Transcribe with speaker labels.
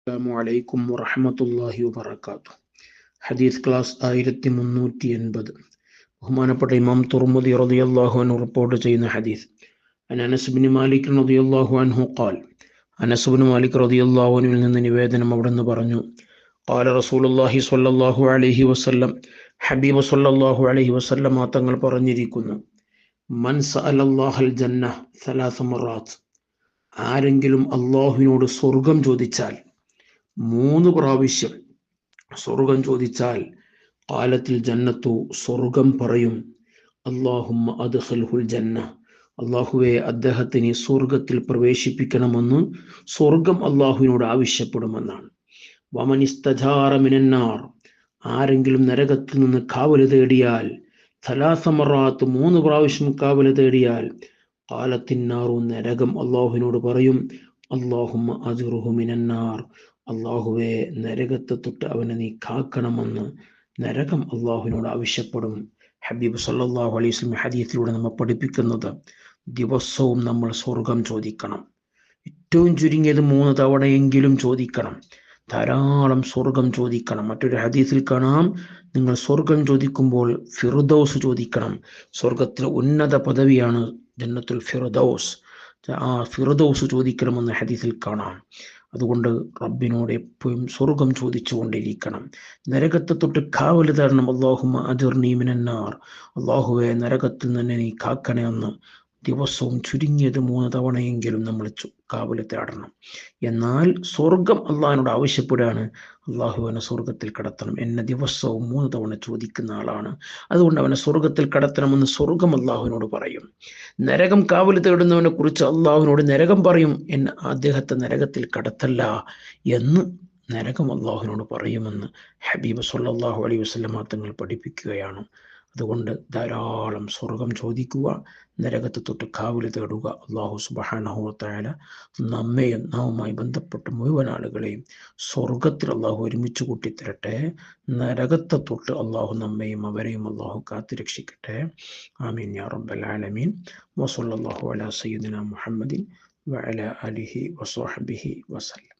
Speaker 1: അസ്സലാമു അലൈക്കും വറഹ്മത്തുള്ളാഹി വബറകാതുഹു. ഹദീസ് ക്ലാസ് 1380. ബഹുമാനപ്പെട്ട ഇമാം തുർമുദി റളിയല്ലാഹു അൻഹു റിപ്പോർട്ട് ചെയ്യുന്ന ഹദീസ്. അനസ് ഇബ്നു മാലിക് റളിയല്ലാഹു അൻഹു ഖാൽ, അനസ് ഇബ്നു മാലിക് റളിയല്ലാഹു അൻഹുവിൽ നിന്ന് നിവേദനം അവിടുന്ന് പറഞ്ഞു, ഖാല റസൂലുള്ളാഹി സ്വല്ലല്ലാഹു അലൈഹി വസല്ലം, ഹബീബ് സ്വല്ലല്ലാഹു അലൈഹി വസല്ലം തങ്ങൾ പറഞ്ഞിരിക്കുന്നു, മൻ സഅലല്ലാഹൽ ജന്ന സലാസ മറാത്ത്, ആരെങ്കിലും അല്ലാഹുവിനോട് സ്വർഗം ചോദിച്ചാൽ 3 പ്രാവശ്യം സ്വർഗം ചോദിച്ചാൽ, ഖാലത്തിൽ ജന്നത്തു, സ്വർഗം പറയും, അല്ലാഹുമ്മ അദ്ഖിൽഹുൽ ജന്ന, അല്ലാഹുവേ അദ്ദേഹത്തിന് സ്വർഗത്തിൽ പ്രവേശിപ്പിക്കണമെന്ന് സ്വർഗം അല്ലാഹുവിനോട് ആവശ്യപ്പെടുമെന്നാണ്. വമൻ ഇസ്തജാറ മിനന്നാർ, ആരെങ്കിലും നരകത്തിൽ നിന്ന് കാവല് തേടിയാൽ, സലാസ മറാത്ത് 3 പ്രാവശ്യം കാവല് തേടിയാൽ, ഖാലത്തിന്നാറു, നരകം അല്ലാഹുവിനോട് പറയും, അല്ലാഹുമ്മ അജ്റുഹു മിനന്നാർ, അല്ലാഹുവേ നരകത്തെ തൊട്ട് അവനെ നീ കാക്കണമെന്ന് നരകം അല്ലാഹുവിനോട് ആവശ്യപ്പെടും. ഹബീബ് സല്ലല്ലാഹു അലൈഹി വസല്ലം ഹദീസിലൂടെ നമ്മെ പഠിപ്പിക്കുന്നത്, ദിവസവും നമ്മൾ സ്വർഗം ചോദിക്കണം. ഏറ്റവും ചുരുങ്ങിയത് 3 തവണയെങ്കിലും ചോദിക്കണം. ധാരാളം സ്വർഗം ചോദിക്കണം. മറ്റൊരു ഹദീസിൽ കാണാം, നിങ്ങൾ സ്വർഗം ചോദിക്കുമ്പോൾ ഫിർദൗസ് ചോദിക്കണം. സ്വർഗത്തിലെ ഉന്നത പദവിയാണ് ജന്നത്തുൽ ഫിർദൗസ്. ആ ഫിർദൗസ് ചോദിക്കണമെന്ന് ഹദീസിൽ കാണാം. അതുകൊണ്ട് റബ്ബിനോട് എപ്പോഴും സ്വർഗം ചോദിച്ചു കൊണ്ടിരിക്കണം. നരകത്തെ തൊട്ട് കാവല് തരണം. അല്ലാഹുമ്മ അജിർനി മിനന്നാർ, അല്ലാഹുവേ നരകത്തിൽ നിന്ന് നീ കാക്കണേ എന്ന് ദിവസവും ചുരുങ്ങിയത് 3 തവണയെങ്കിലും നമ്മൾ കാവല് തേടണം. എന്നാൽ സ്വർഗം അള്ളാഹിനോട് ആവശ്യപ്പെടുകയാണ്, അള്ളാഹുവിനെ സ്വർഗത്തിൽ കടത്തണം. എന്നെ ദിവസവും 3 തവണ ചോദിക്കുന്ന ആളാണ്, അതുകൊണ്ട് അവനെ സ്വർഗത്തിൽ കടത്തണമെന്ന് സ്വർഗം അള്ളാഹുവിനോട് പറയും. നരകം കാവല് തേടുന്നവനെ കുറിച്ച് അള്ളാഹുവിനോട് നരകം പറയും, അദ്ദേഹത്തെ നരകത്തിൽ കടത്തല്ല എന്ന് നരകം അള്ളാഹുവിനോട് പറയുമെന്ന് ഹബീബ് സല്ലല്ലാഹു അലൈഹി വസല്ലം തങ്ങൾ പഠിപ്പിക്കുകയാണ്. അതുകൊണ്ട് ധാരാളം സ്വർഗം ചോദിക്കുക, നരകത്തെ തൊട്ട് കാവല് തേടുക. അല്ലാഹു സുബ്ഹാനഹു വ തആല നമ്മെയും നാവുമായി ബന്ധപ്പെട്ട മുഴുവൻ ആളുകളെയും സ്വർഗത്തിൽ അള്ളാഹു ഒരുമിച്ച് കൂട്ടിത്തരട്ടെ. നരകത്തെ തൊട്ട് അള്ളാഹു നമ്മെയും അവരെയും അള്ളാഹു കാത്തുരക്ഷിക്കട്ടെ. ആമീൻ യാ റബ്ബൽ ആലമീൻ. വസല്ലല്ലാഹു അലാ സയ്യിദിനാ മുഹമ്മദിൻ വഅലാ ആലിഹി വസ്വഹ്ബിഹി വസല്ലം.